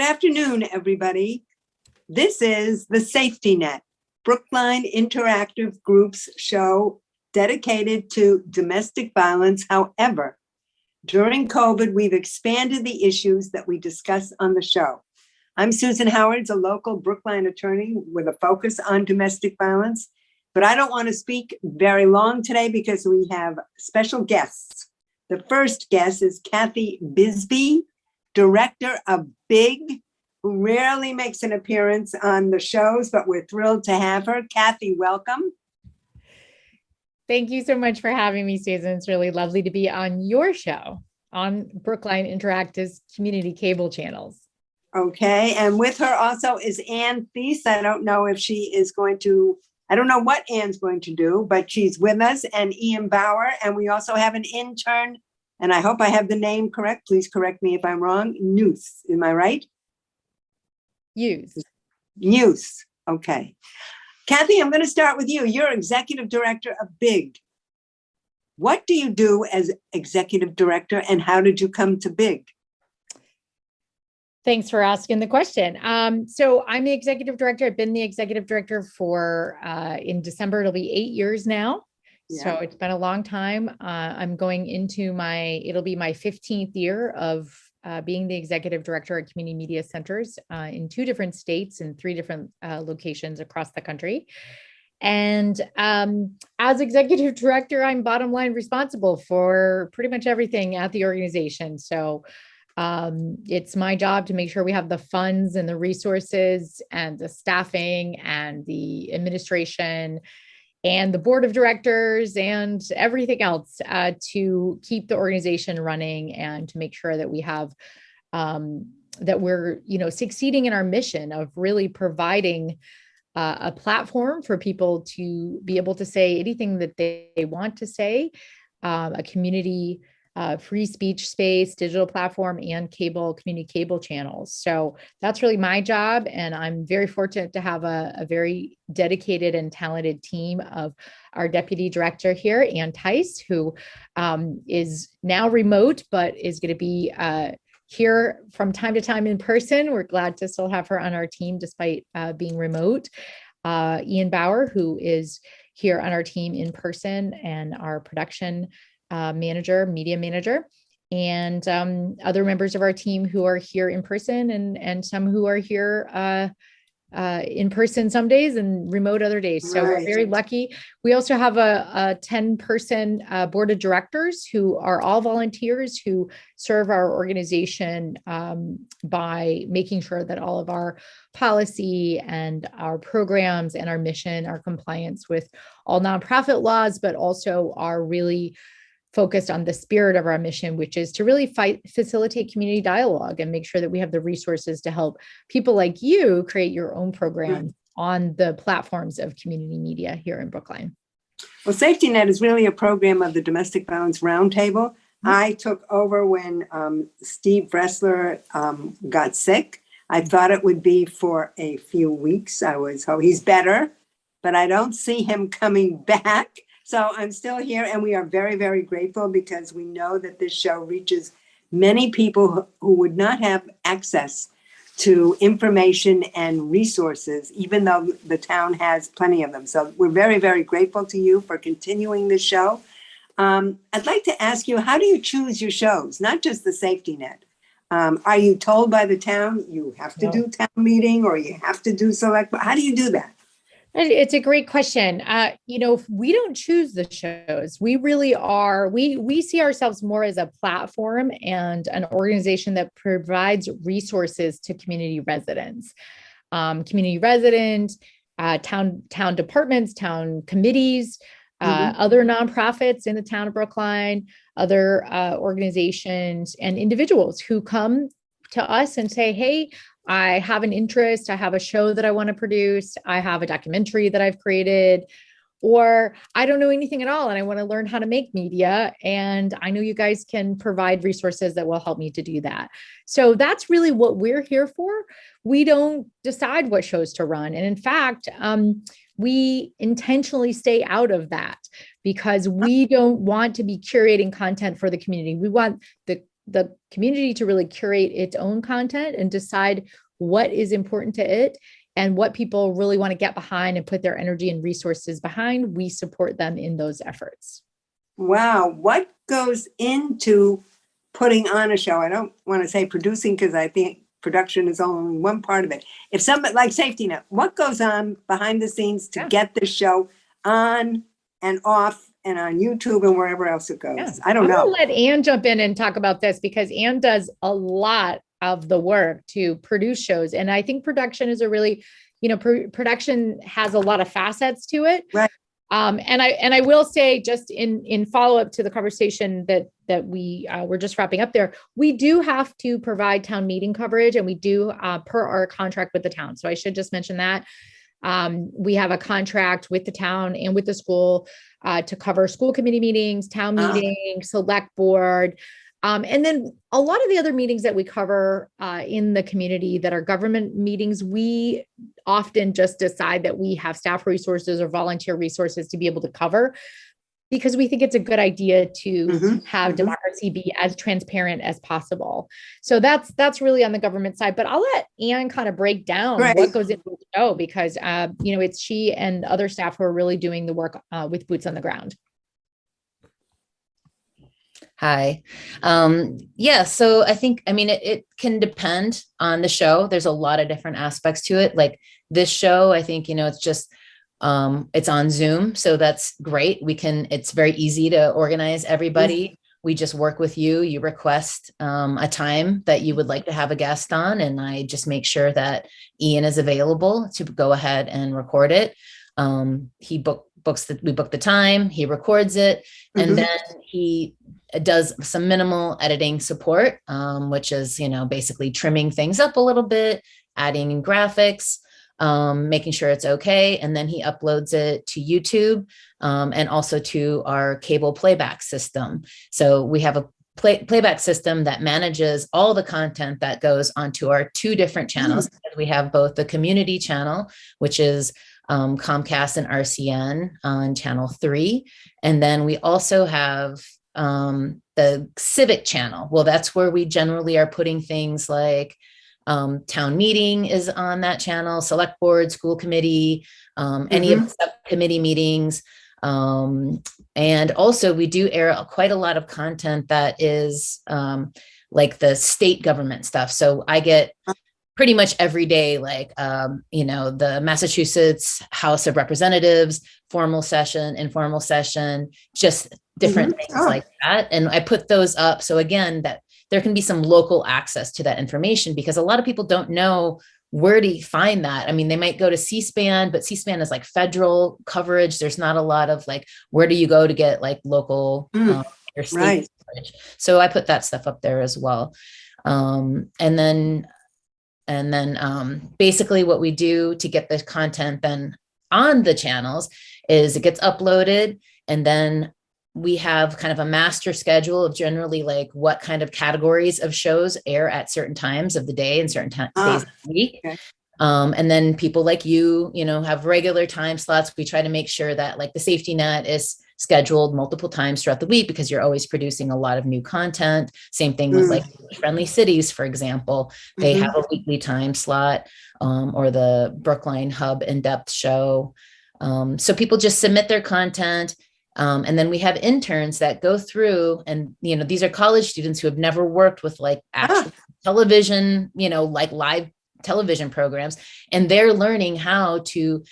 afternoon, everybody. This is The Safety Net, Brookline Interactive Group's show dedicated to domestic violence. However, during COVID, we've expanded the issues that we discuss on the show. I'm Susan Howard, a local Brookline attorney with a focus on domestic violence, but I don't want to speak very long today because we have special guests. The first guest is Kathy Bisbee, director of Big, who rarely makes an appearance on the shows, but we're thrilled to have her. Kathy, welcome. Thank you so much for having me, Susan. It's really lovely to be on your show on Brookline Interactive's community cable channels. Okay, and with her also is Theis. I don't know if she is going to, I don't know what Ann's going to do, but she's with us, and Ian Bauer, and we also have an intern, and I hope I have the name correct. Please correct me if I'm wrong. News, am I right? News, okay. Kathy, I'm going to start with you. You're executive director of Big. What do you do as executive director, and how did you come to Big? Thanks for asking the question. So I'm the executive director. I've been the executive director for, in December, it'll be 8 years now. Yeah. So it's been a long time. I'm going into it'll be my 15th year of being the executive director at community media centers in 2 different states and 3 different locations across the country. And as executive director, I'm bottom line responsible for pretty much everything at the organization. So it's my job to make sure we have the funds and the resources and the staffing and the administration and the board of directors and everything else to keep the organization running and to make sure that we have that we're succeeding in our mission of really providing a platform for people to be able to say anything that they want to say, a community free speech space, digital platform, and community cable channels. So that's really my job. And I'm very fortunate to have a very dedicated and talented team of our deputy director here, Theis, who is now remote, but is going to be here from time to time in person. We're glad to still have her on our team despite being remote. Ian Bauer, who is here on our team in person, and our production media manager, and other members of our team who are here in person, and some who are here in person some days and remote other days. So We're very lucky. We also have a 10-person board of directors who are all volunteers who serve our organization by making sure that all of our policy and our programs and our mission are compliance with all nonprofit laws, but also are really focused on the spirit of our mission, which is to really facilitate community dialogue and make sure that we have the resources to help people like you create your own program on the platforms of community media here in Brookline. Well, Safety Net is really a program of the Domestic Violence Roundtable. I took over when Steve Bressler got sick. I thought it would be for a few weeks. He's better, but I don't see him coming back. So I'm still here, and we are very, very grateful because we know that this show reaches many people who would not have access to information and resources, even though the town has plenty of them. So we're very, very grateful to you for continuing this show. I'd like to ask you, how do you choose your shows? Not just the Safety Net. Are you told by the town you have to do town meeting, or you have to do select? How do you do that? It's a great question. We don't choose the shows. We really are. We see ourselves more as a platform and an organization that provides resources to community residents, town departments, town committees, other nonprofits in the town of Brookline, other organizations and individuals who come to us and say, hey, I have an interest, I have a show that I want to produce, I have a documentary that I've created, or I don't know anything at all and I want to learn how to make media. And I know you guys can provide resources that will help me to do that. So that's really what we're here for. We don't decide what shows to run. And in fact, we intentionally stay out of that because we don't want to be curating content for the community. We want the the community to really curate its own content and decide what is important to it and what people really want to get behind and put their energy and resources behind. We support them in those efforts. Wow. What goes into putting on a show? I don't want to say producing, because I think production is only one part of it. If somebody like Safety Net, what goes on behind the scenes to get the show on and off and on YouTube and wherever else it goes? Yeah. I don't know. I'm gonna let Anne jump in and talk about this, because Anne does a lot of the work to produce shows. And I think production is a really, production has a lot of facets to it. Right. And I will say, just in follow up to the conversation that we were just wrapping up there, we do have to provide town meeting coverage, and we do per our contract with the town. So I should just mention that we have a contract with the town and with the school to cover school committee meetings, town meetings, select board. And then a lot of the other meetings that we cover in the community that are government meetings, we often just decide that we have staff resources or volunteer resources to be able to cover, because we think it's a good idea to have democracy be as transparent as possible. So that's really on the government side, but I'll let Anne kind of break down what goes into the show, because it's she and other staff who are really doing the work with boots on the ground. Hi. So I think, it can depend on the show. There's a lot of different aspects to it. Like this show, I think, it's just, it's on Zoom. So that's great. It's very easy to organize everybody. We just work with you. You request a time that you would like to have a guest on, and I just make sure that Ian is available to go ahead and record it. We book the time, he records it, and then he does some minimal editing support, which is, basically trimming things up a little bit, adding in graphics, making sure it's okay. And then he uploads it to YouTube and also to our cable playback system. So we have a playback system that manages all the content that goes onto our two different channels. We have both the community channel, which is Comcast and RCN on channel 3. And then we also have the civic channel. Well, that's where we generally are putting things like town meeting is on that channel, select board, school committee, any of the subcommittee meetings. And also we do air quite a lot of content that is like the state government stuff. So I get pretty much every day, like, the Massachusetts House of Representatives, formal session, informal session, just different things like that. And I put those up. So again, that there can be some local access to that information, because a lot of people don't know where to find that. They might go to C-SPAN, but C-SPAN is like federal coverage. There's not a lot of like, where do you go to get like local or state coverage? So I put that stuff up there as well. And then basically what we do to get the content then on the channels is it gets uploaded, and then we have kind of a master schedule of generally like what kind of categories of shows air at certain times of the day and certain days of the week. Okay. And then people like you have regular time slots. We try to make sure that like the Safety Net is scheduled multiple times throughout the week, because you're always producing a lot of new content. Same thing with like Friendly Cities, for example, they have a weekly time slot, or the Brookline Hub in-depth show. So people just submit their content. And then we have interns that go through, and, these are college students who have never worked with like actual television, like live television programs, and they're learning how to,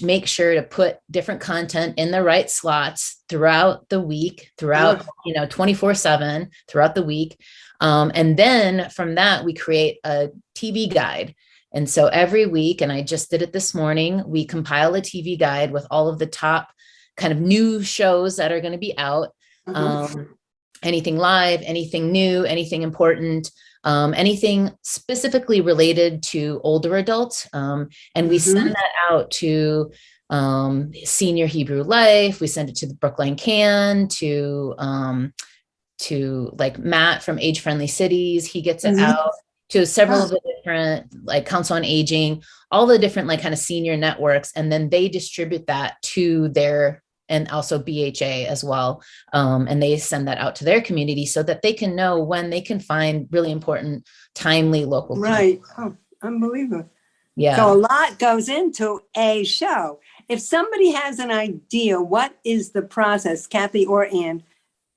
make sure to put different content in the right slots throughout the week, 24/7 throughout the week. And then from that, we create a TV guide. And so every week, and I just did it this morning, we compile a TV guide with all of the top kind of new shows that are going to be out, anything live, anything new, anything important, anything specifically related to older adults. And we send that out to Senior Hebrew Life. We send it to the Brookline Can, to like Matt from Age Friendly Cities. He gets it out to several of the different like Council on Aging, all the different like kind of senior networks. And then they distribute that to their and also BHA as well. And they send that out to their community so that they can know when they can find really important, timely local content. Right. Oh, unbelievable. Yeah. So a lot goes into a show. If somebody has an idea, what is the process, Kathy or Ann,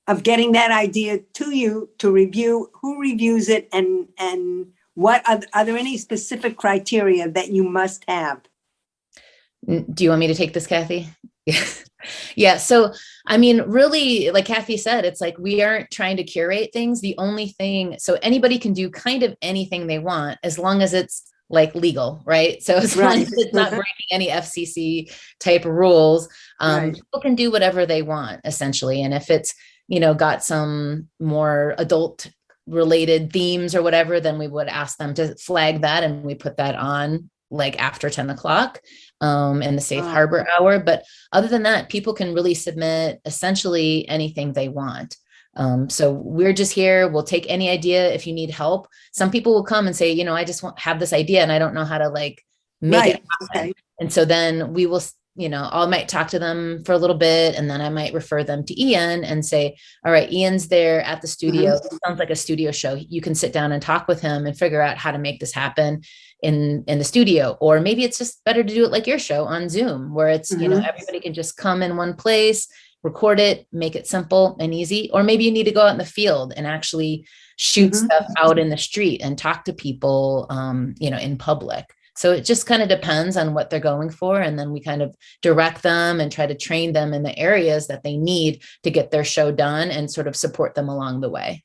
of getting that idea to you to review? Who reviews it, and what are there any specific criteria that you must have? Do you want me to take this, Kathy? Yeah. Yeah. So, I mean, really, like Kathy said, it's like we aren't trying to curate things. The only thing, so anybody can do kind of anything they want as long as it's like legal, right? So as long as it's not breaking any FCC type rules, people can do whatever they want essentially. And if it's, got some more adult related themes or whatever, then we would ask them to flag that, and we put that on like after 10 o'clock in the safe harbor hour. But other than that, people can really submit essentially anything they want. So we're just here. We'll take any idea. If you need help, some people will come and say, I just have this idea and I don't know how to like make it happen. Okay. And so then we will, I might talk to them for a little bit, and then I might refer them to Ian and say, all right, Ian's there at the studio. It sounds like a studio show. You can sit down and talk with him and figure out how to make this happen in the studio. Or maybe it's just better to do it like your show on Zoom, where it's, everybody can just come in one place, record it, make it simple and easy. Or maybe you need to go out in the field and actually shoot stuff out in the street and talk to people, in public. So it just kind of depends on what they're going for. And then we kind of direct them and try to train them in the areas that they need to get their show done and sort of support them along the way.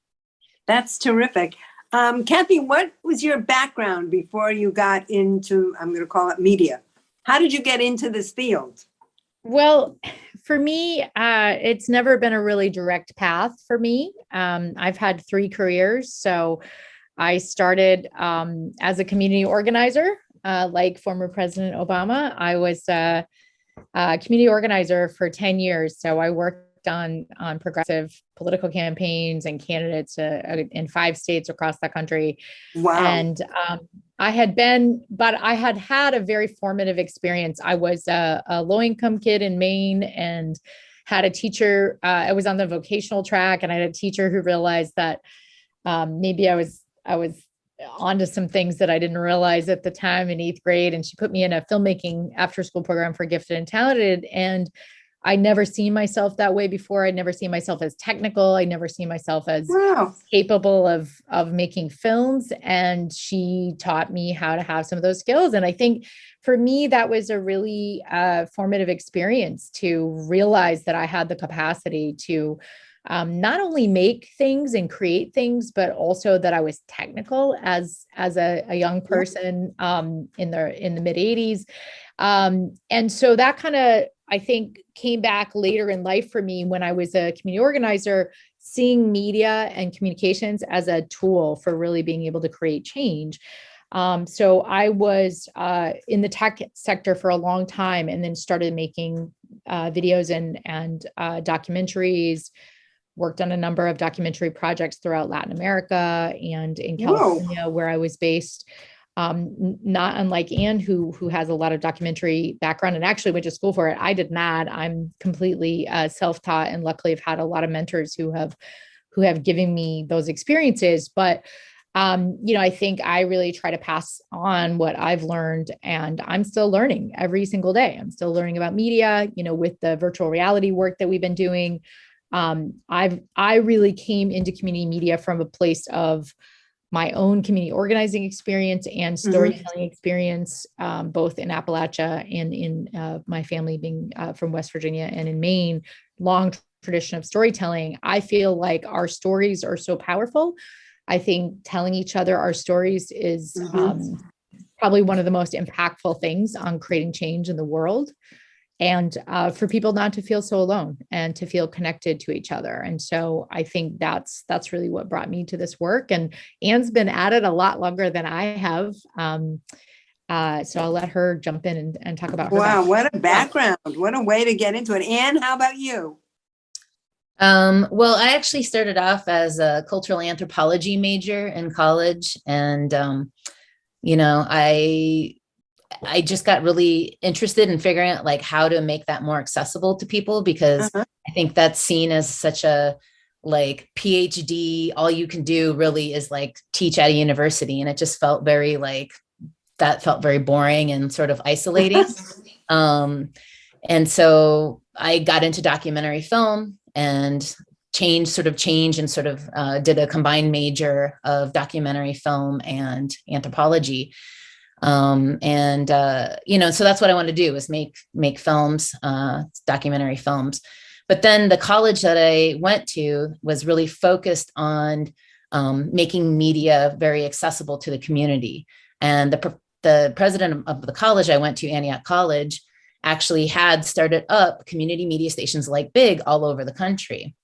That's terrific. Kathy, what was your background before you got into, I'm going to call it media? How did you get into this field? Well, for me, it's never been a really direct path for me. I've had 3 careers. So I started as a community organizer, like former President Obama. I was a community organizer for 10 years. So I worked on progressive political campaigns and candidates in 5 states across the country. Wow. And I had had a very formative experience. I was a low-income kid in Maine and had a teacher. I was on the vocational track, and I had a teacher who realized that maybe I was onto some things that I didn't realize at the time in 8th grade. And she put me in a filmmaking after-school program for gifted and talented. And I never seen myself that way before. I'd never seen myself as technical. I never seen myself as capable of making films. And she taught me how to have some of those skills. And I think for me, that was a really formative experience to realize that I had the capacity to not only make things and create things, but also that I was technical as a young person in the mid 80s. And so that kind of, I think, came back later in life for me when I was a community organizer, seeing media and communications as a tool for really being able to create change. So I was in the tech sector for a long time, and then started making videos and documentaries, worked on a number of documentary projects throughout Latin America and in California, where I was based. Not unlike Ann, who has a lot of documentary background and actually went to school for it. I did not. I'm completely self-taught, and luckily I've had a lot of mentors who have given me those experiences. But I think I really try to pass on what I've learned, and I'm still learning every single day. I'm still learning about media, with the virtual reality work that we've been doing. I really came into community media from a place of my own community organizing experience and storytelling experience, both in Appalachia and in my family being from West Virginia and in Maine, long tradition of storytelling. I feel like our stories are so powerful. I think telling each other our stories is probably one of the most impactful things on creating change in the world. And for people not to feel so alone and to feel connected to each other. And so I think that's really what brought me to this work. And Ann's been at it a lot longer than I have. So I'll let her jump in and talk about her. Wow, what a background. What a way to get into it. Ann, how about you? Well, I actually started off as a cultural anthropology major in college. And, I just got really interested in figuring out like how to make that more accessible to people, because I think that's seen as such a like PhD, all you can do really is like teach at a university. And it just felt very like, that felt very boring and sort of isolating. And so I got into documentary film and changed and sort of did a combined major of documentary film and anthropology. So that's what I want to do, is make films, documentary films. But then the college that I went to was really focused on making media very accessible to the community. And the president of the college I went to, Antioch College, actually had started up community media stations like Big all over the country.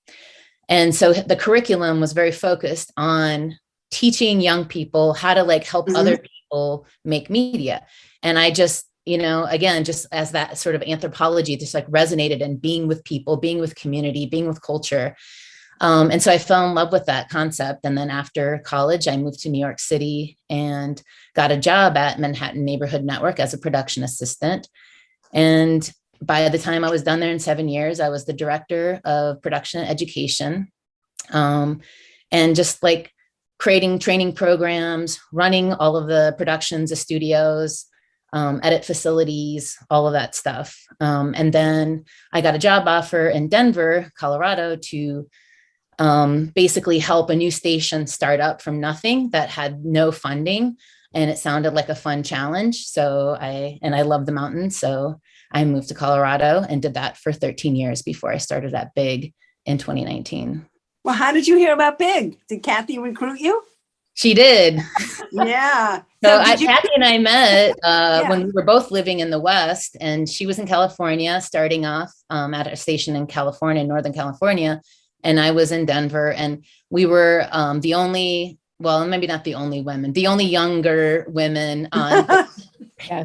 And so the curriculum was very focused on teaching young people how to like help other people make media. And I just, again, just as that sort of anthropology just like resonated, and being with people, being with community, being with culture. And so I fell in love with that concept. And then after college, I moved to New York City and got a job at Manhattan Neighborhood Network as a production assistant. And by the time I was done there in 7 years, I was the director of production and education, and just like creating training programs, running all of the productions of studios, edit facilities, all of that stuff. And then I got a job offer in Denver, Colorado, to basically help a new station start up from nothing that had no funding. And it sounded like a fun challenge. So I love the mountains. So I moved to Colorado and did that for 13 years before I started at Big in 2019. Well, how did you hear about Big? Did Kathy recruit you? She did. Yeah. Kathy and I met when we were both living in the West, and she was in California, starting off at a station in California, Northern California. And I was in Denver, and we were the only, well, maybe not the only women, the only younger women on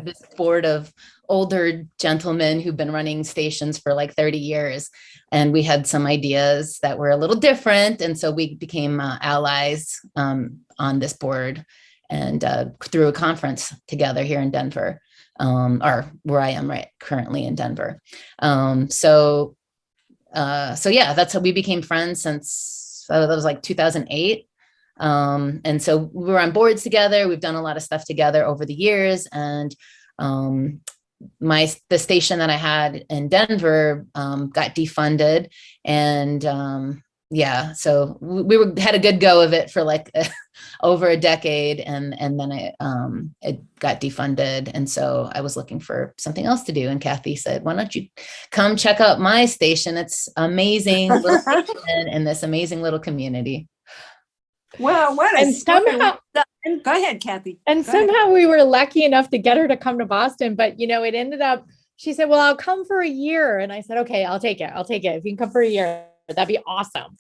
this board of older gentlemen who've been running stations for like 30 years. And we had some ideas that were a little different. And so we became allies on this board, and through a conference together here in Denver, or where I am currently in Denver. So yeah, that's how we became friends since that was like 2008. And so we were on boards together. We've done a lot of stuff together over the years. And the station that I had in Denver got defunded, and so we had a good go of it for like over a decade, and then it got defunded, and so I was looking for something else to do, and Kathy said, "Why don't you come check out my station? It's amazing little station in this amazing little community." Well, what a somehow. Go ahead, Kathy. And somehow we were lucky enough to get her to come to Boston, but it ended up, she said, "Well, I'll come for a year." And I said, "Okay, I'll take it. If you can come for a year, that'd be awesome."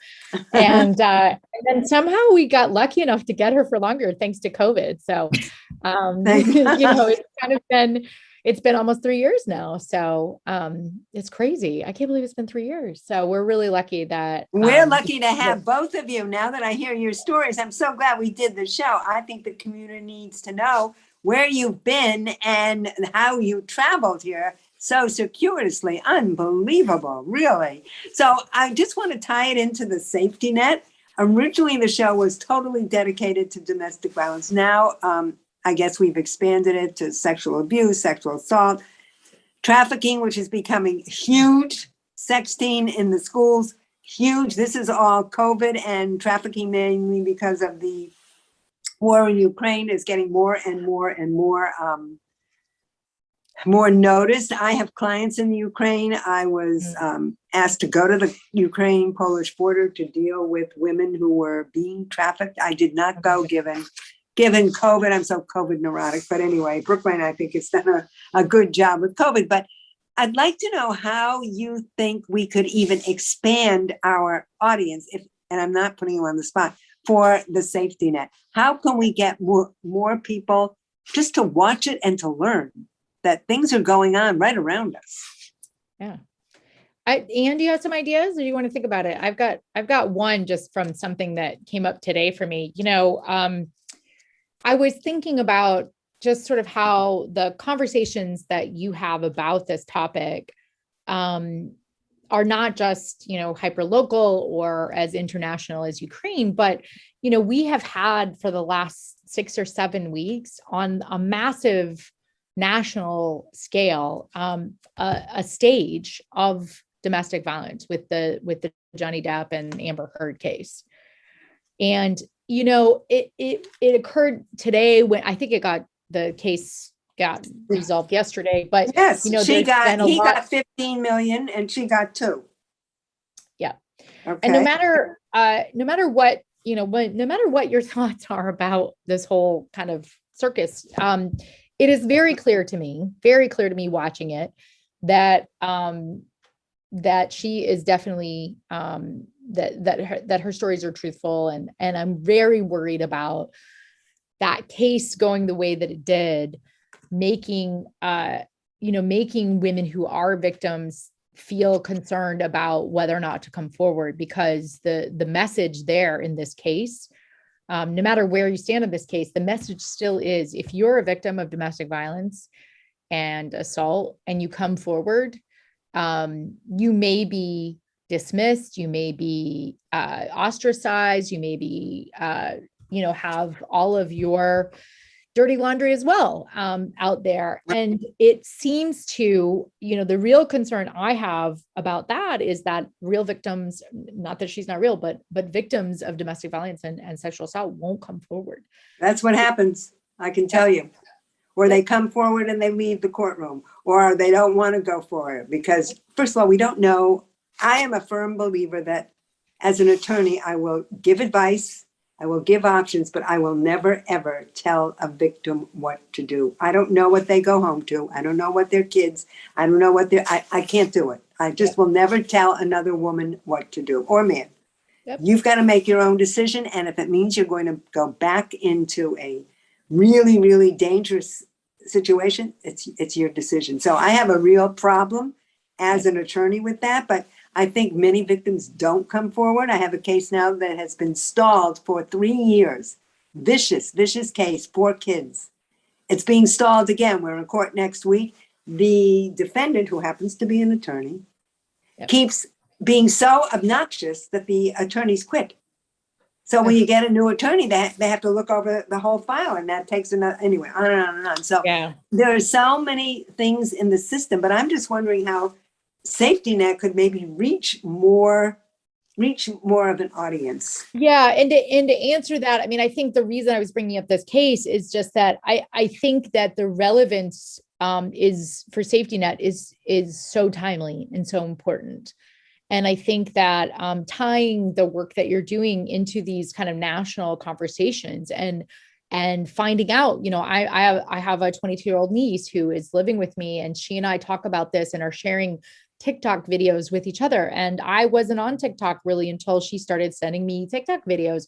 And then somehow we got lucky enough to get her for longer, thanks to COVID. So, it's been almost 3 years now. So it's crazy. I can't believe it's been 3 years. So we're really lucky that we're lucky to have both of you. Now that I hear your stories, I'm so glad we did the show. I think the community needs to know where you've been and how you traveled here so circuitously. Unbelievable, really. So I just want to tie it into the safety net. Originally, the show was totally dedicated to domestic violence. Now, I guess we've expanded it to sexual abuse, sexual assault, trafficking, which is becoming huge, sexting in the schools, huge. This is all COVID, and trafficking mainly because of the war in Ukraine is getting more and more and more noticed. I have clients in the Ukraine. I was asked to go to the Ukraine-Polish border to deal with women who were being trafficked. I did not go given COVID. I'm so COVID neurotic. But anyway, Brookline, I think, has done a good job with COVID. But I'd like to know how you think we could even expand our audience, and I'm not putting you on the spot, for the safety net. How can we get more people just to watch it and to learn that things are going on right around us? Yeah. Anne, do you have some ideas, or do you want to think about it? I've got one just from something that came up today for me. I was thinking about just sort of how the conversations that you have about this topic are not just, hyper local or as international as Ukraine, but, we have had for the last 6 or 7 weeks on a massive national scale, a stage of domestic violence with the Johnny Depp and Amber Heard case. And, it occurred today when I think the case got resolved yesterday, but Yes, he lot. got 15 million and she got 2. Yeah. Okay. And no matter what, no matter what your thoughts are about this whole kind of circus, it is very clear to me watching it that, that she is definitely, that her stories are truthful. And I'm very worried about that case going the way that it did, making women who are victims feel concerned about whether or not to come forward, because the message there in this case, no matter where you stand in this case, the message still is, if you're a victim of domestic violence and assault and you come forward, you may be dismissed, you may be ostracized, you may be, have all of your dirty laundry as well out there. And it seems to, the real concern I have about that is that real victims, not that she's not real, but victims of domestic violence and sexual assault won't come forward. That's what happens, I can tell you. Or they come forward and they leave the courtroom, or they don't want to go for it because, first of all, we don't know. I am a firm believer that as an attorney, I will give advice, I will give options, but I will never, ever tell a victim what to do. I don't know what they go home to. I don't know what their kids, I don't know what I can't do it. I just will never tell another woman what to do, or man. Yep. You've got to make your own decision. And if it means you're going to go back into a really, really dangerous situation, it's your decision. So I have a real problem as an attorney with that, but I think many victims don't come forward. I have a case now that has been stalled for 3 years. Vicious case, 4 kids. It's being stalled again. We're in court next week. The defendant, who happens to be an attorney, keeps being so obnoxious that the attorneys quit. So when you get a new attorney, they have to look over the whole file, and that takes another, anyway, on and on and on. So there are so many things in the system, but I'm just wondering how Safety Net could maybe reach more of an audience. Yeah. And to answer that, I mean, I think the reason I was bringing up this case is just that I think that the relevance is for Safety Net is so timely and so important. And I think that tying the work that you're doing into these kind of national conversations and finding out, I have a 22-year-old niece who is living with me, and she and I talk about this and are sharing TikTok videos with each other. And I wasn't on TikTok really until she started sending me TikTok videos.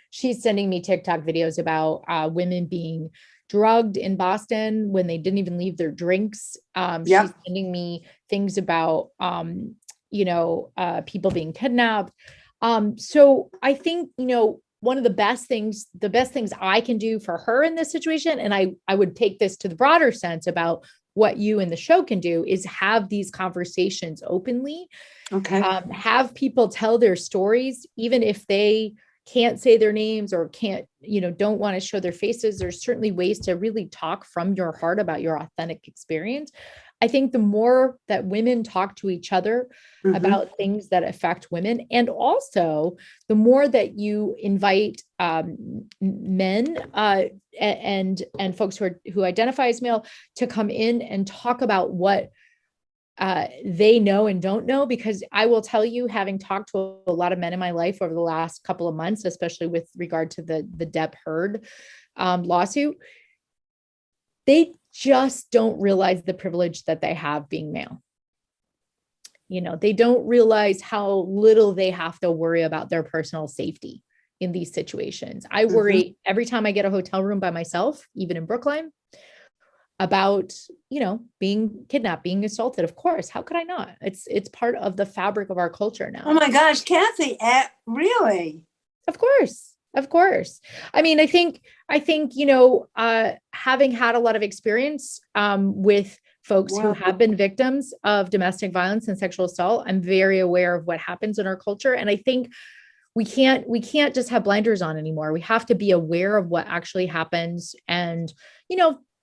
She's sending me TikTok videos about women being drugged in Boston when they didn't even leave their drinks. She's sending me things about, people being kidnapped. So I think, one of the best things I can do for her in this situation, and I would take this to the broader sense about what you and the show can do, is have these conversations openly. Okay. Have people tell their stories, even if they can't say their names or don't want to show their faces. There's certainly ways to really talk from your heart about your authentic experience. I think the more that women talk to each other about things that affect women, and also the more that you invite men and folks who identify as male to come in and talk about what they know and don't know, because I will tell you, having talked to a lot of men in my life over the last couple of months, especially with regard to the Depp Heard lawsuit, they just don't realize the privilege that they have being male. They don't realize how little they have to worry about their personal safety in these situations. I worry every time I get a hotel room by myself, even in Brookline, about, being kidnapped, being assaulted. Of course, how could I not? It's part of the fabric of our culture now. Oh my gosh, Kathy, really? Of course. Of course. I mean, I think, having had a lot of experience with folks who Wow. have been victims of domestic violence and sexual assault, I'm very aware of what happens in our culture. And I think we can't just have blinders on anymore. We have to be aware of what actually happens. And,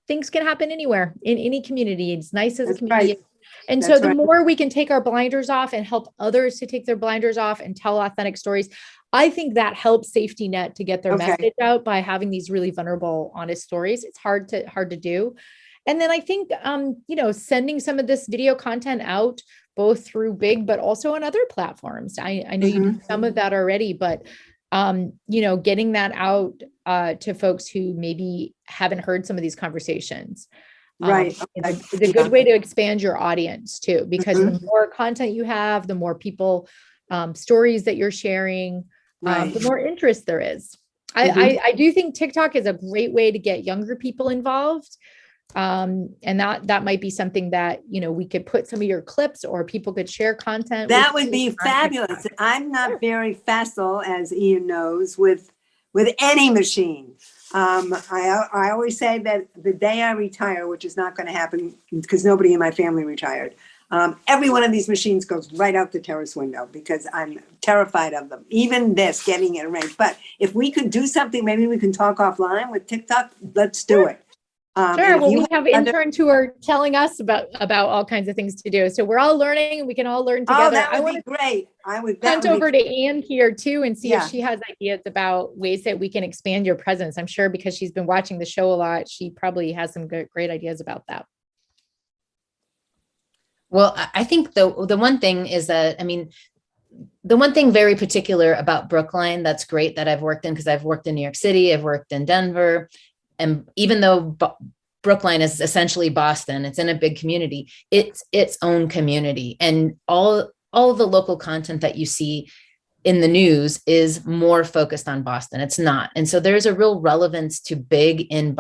things can happen anywhere in any community. It's nice as a That's community. right. And so That's the right. more we can take our blinders off and help others to take their blinders off and tell authentic stories, I think that helps Safety Net to get their Okay. message out by having these really vulnerable, honest stories. It's hard to do. And then I think, sending some of this video content out, both through Big, but also on other platforms. I know you do some of that already, but, getting that out to folks who maybe haven't heard some of these conversations. Right. Is a good way to expand your audience too, because Mhm. the more content you have, the more people, stories that you're sharing, Right. the more interest there is. I do think TikTok is a great way to get younger people involved. And that might be something that, we could put some of your clips or people could share content. That with would be you on fabulous. TikTok. I'm not Sure. very facile, as Ian knows, with any machine. I always say that the day I retire, which is not going to happen because nobody in my family retired, every one of these machines goes right out the terrace window because I'm terrified of them. Even this, getting it arranged. But if we could do something, maybe we can talk offline with TikTok. Let's do Sure. it. Sure. And if Well, you we have other- interns who are telling us about all kinds of things to do. So we're all learning and we can all learn Oh, together. that I would want be great. That hunt would be over to Anne here too and see Yeah. if she has ideas about ways that we can expand your presence. I'm sure because she's been watching the show a lot, she probably has some great ideas about that. Well, I think the one thing is that, I mean, the one thing very particular about Brookline that's great that I've worked in, because I've worked in New York City, I've worked in Denver, and even though Brookline is essentially Boston, it's in a big community, it's its own community, and all of the local content that you see in the news is more focused on Boston. It's not. And so there's a real relevance to Big in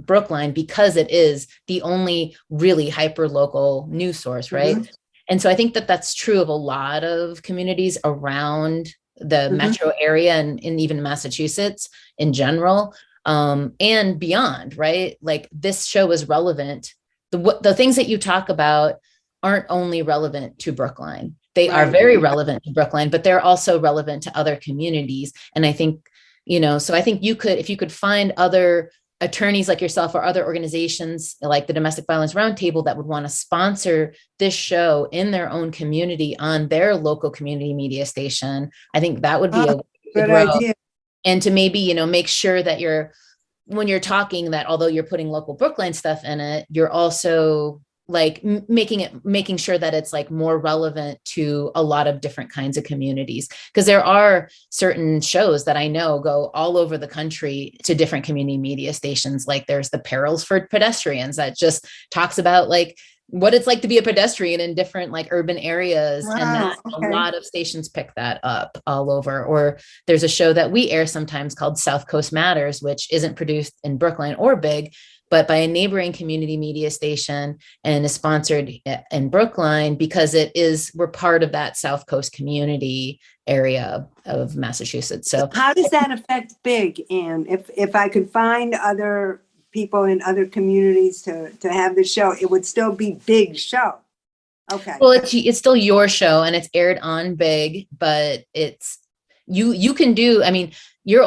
Brookline because it is the only really hyper local news source, right? Mhm. And so I think that that's true of a lot of communities around the Mhm. metro area and even Massachusetts in general, and beyond, right? Like this show is relevant. The things that you talk about aren't only relevant to Brookline. They are Right. very relevant to Brookline, but they're also relevant to other communities. And I think, so I think if you could find other attorneys like yourself or other organizations like the Domestic Violence Roundtable that would want to sponsor this show in their own community on their local community media station, I think that would be a way to Good grow. idea. And to maybe, make sure that when you're talking that although you're putting local Brookline stuff in it, you're also like making sure that it's like more relevant to a lot of different kinds of communities. Because there are certain shows that I know go all over the country to different community media stations. Like there's the Perils for Pedestrians that just talks about like what it's like to be a pedestrian in different like urban areas. Wow, And then okay. a lot of stations pick that up all over. Or there's a show that we air sometimes called South Coast Matters, which isn't produced in Brookline or Big, but by a neighboring community media station and is sponsored in Brookline because we're part of that South Coast community area of Massachusetts. So How does that affect Big, Anne? If I could find other people in other communities to have the show, it would still be Big show. Okay. well, it's still your show and it's aired on Big, but it's you can do, I mean, you're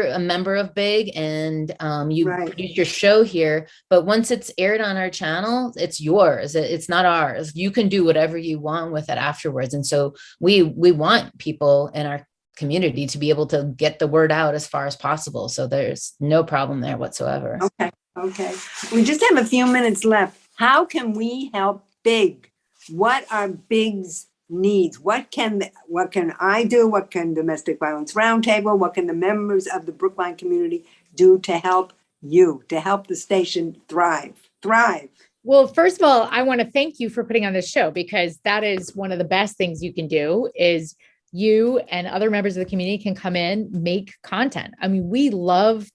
a member of Big and you Right. produce your show here, but once it's aired on our channel, it's yours. It's not ours. You can do whatever you want with it afterwards. And so we want people in our community to be able to get the word out as far as possible. So there's no problem there whatsoever. Okay. We just have a few minutes left. How can we help Big? What are Big's needs? What can I do? What can Domestic Violence Roundtable? What can the members of the Brookline community do to help you, to help the station thrive? Well, first of all, I want to thank you for putting on this show because that is one of the best things you can do is you and other members of the community can come in, make content. I mean,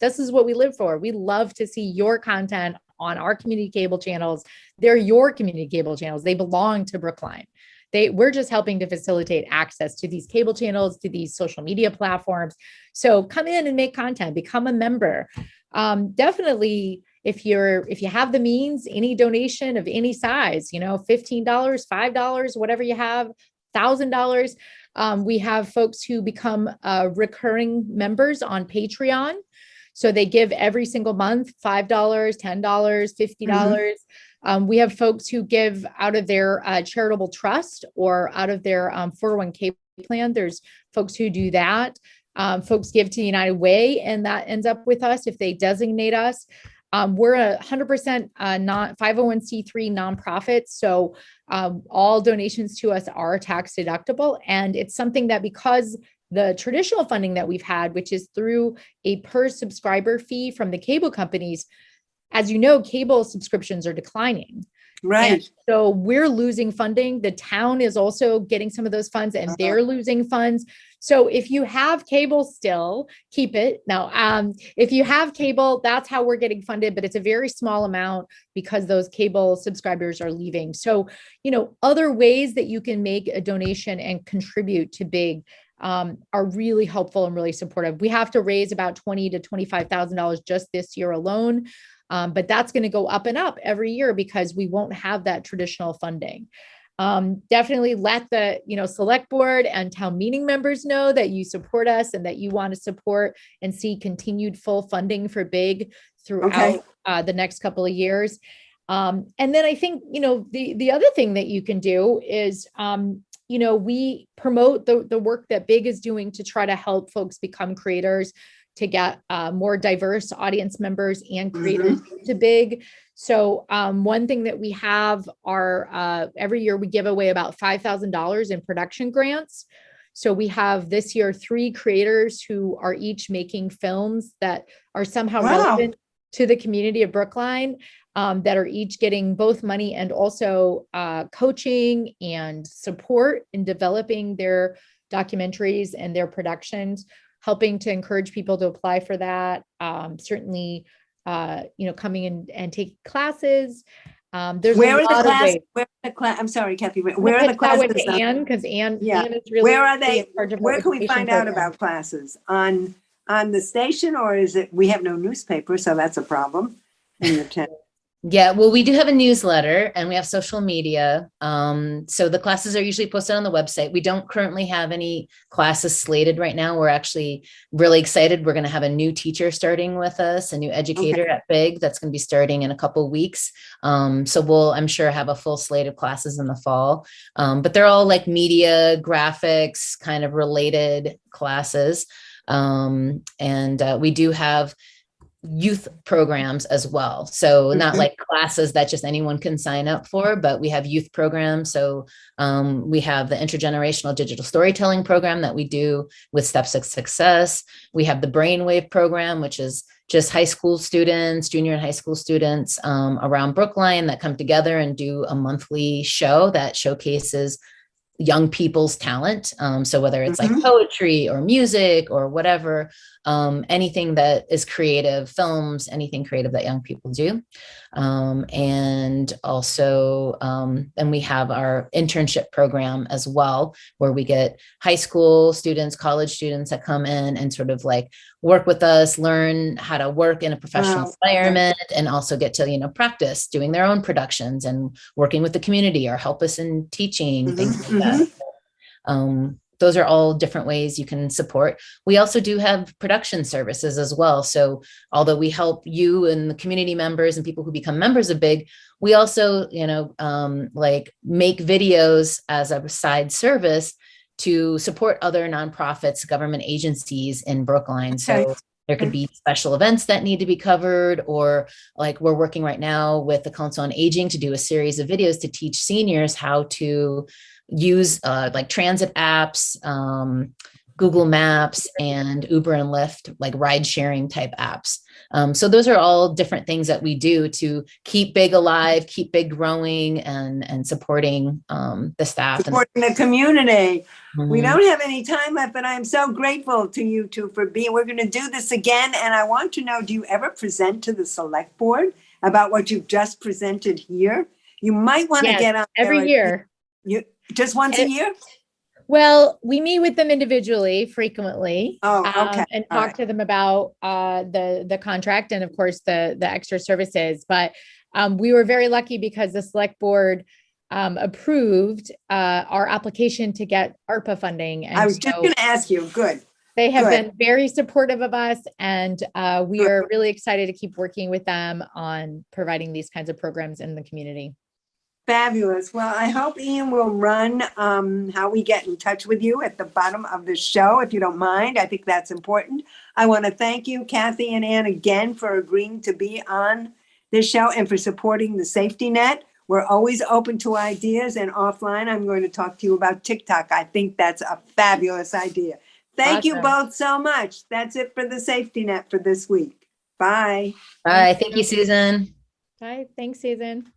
this is what we live for. We love to see your content on our community cable channels. They're your community cable channels. They belong to Brookline. We're just helping to facilitate access to these cable channels, to these social media platforms. So come in and make content, become a member. Definitely, if you have the means, any donation of any size, $15, $5, whatever you have, $1,000. We have folks who become recurring members on Patreon. So they give every single month, $5, $10, $50. We have folks who give out of their charitable trust or out of their 401k plan. There's folks who do that. Folks give to United Way, and that ends up with us if they designate us. We're a 100% 501c3 nonprofit. So all donations to us are tax deductible. And it's something that, because the traditional funding that we've had, which is through a per subscriber fee from the cable companies, as you know, cable subscriptions are declining. Right. And so we're losing funding. The town is also getting some of those funds, and they're losing funds. So if you have cable still, keep it. Now, if you have cable, that's how we're getting funded, but it's a very small amount because those cable subscribers are leaving. So, other ways that you can make a donation and contribute to Big are really helpful and really supportive. We have to raise about $20,000 to $25,000 just this year alone. But that's going to go up and up every year because we won't have that traditional funding. Definitely let the, select board and town meeting members know that you support us and that you want to support and see continued full funding for Big throughout the next couple of years. And then I think, the other thing that you can do is, we promote the work that Big is doing to try to help folks become creators, to get more diverse audience members and creators into Big. So one thing that we have are every year we give away about $5,000 in production grants. So we have this year 3 creators who are each making films that are somehow relevant to the community of Brookline, that are each getting both money and also coaching and support in developing their documentaries and their productions, helping to encourage people to apply for that. Certainly, coming in and take classes. There's Where a are lot the of class? ways. Where are the class? I'm sorry, Kathy. Where are the That way classes? to Anne, because Anne Yeah. is really Where are in they? charge of our Where can we education find out program. about classes? On the station, or is it? We have no newspaper, so that's a problem in the town. Yeah, well, we do have a newsletter and we have social media. So the classes are usually posted on the website. We don't currently have any classes slated right now. We're actually really excited. We're going to have a new teacher starting with us, a new educator at Big that's going to be starting in a couple of weeks. So we'll, I'm sure, have a full slate of classes in the fall. But they're all like media, graphics, kind of related classes. And we do have youth programs as well. So not like classes that just anyone can sign up for, but we have youth programs. So we have the intergenerational digital storytelling program that we do with Steps to Success. We have the Brainwave program, which is just high school students, junior and high school students around Brookline that come together and do a monthly show that showcases young people's talent. So whether it's like poetry or music or whatever, anything that is creative, films, anything creative that young people do. And also, then we have our internship program as well, where we get high school students, college students that come in and sort of like work with us, learn how to work in a professional environment, and also get to, practice doing their own productions and working with the community or help us in teaching, things like that. Those are all different ways you can support. We also do have production services as well. So although we help you and the community members and people who become members of Big, we also, like make videos as a side service to support other nonprofits, government agencies in Brookline. So there could be special events that need to be covered, or like we're working right now with the Council on Aging to do a series of videos to teach seniors how to use like transit apps, Google Maps, and Uber and Lyft, like ride sharing type apps. So those are all different things that we do to keep Big alive, keep Big growing, and supporting the staff. Supporting the community. We don't have any time left, but I am so grateful to you two for being, we're going to do this again. And I want to know, do you ever present to the select board about what you've just presented here? You might want to get on every year. Just once a year? Well, we meet with them individually frequently. Oh, okay. And All talk right. to them about the contract and of course the extra services. But we were very lucky because the select board approved our application to get ARPA funding. I And was just so going to ask you. Good. they have good. been very supportive of us, and we Good. are really excited to keep working with them on providing these kinds of programs in the community. Fabulous. Well, I hope Ian will run how we get in touch with you at the bottom of the show, if you don't mind. I think that's important. I want to thank you, Kathy and Ann, again for agreeing to be on this show and for supporting the safety net. We're always open to ideas, and offline, I'm going to talk to you about TikTok. I think that's a fabulous idea. Thank you Awesome. both so much. That's it for the safety net for this week. Bye. Bye. Thank you, Susan. Bye. Thanks, Susan.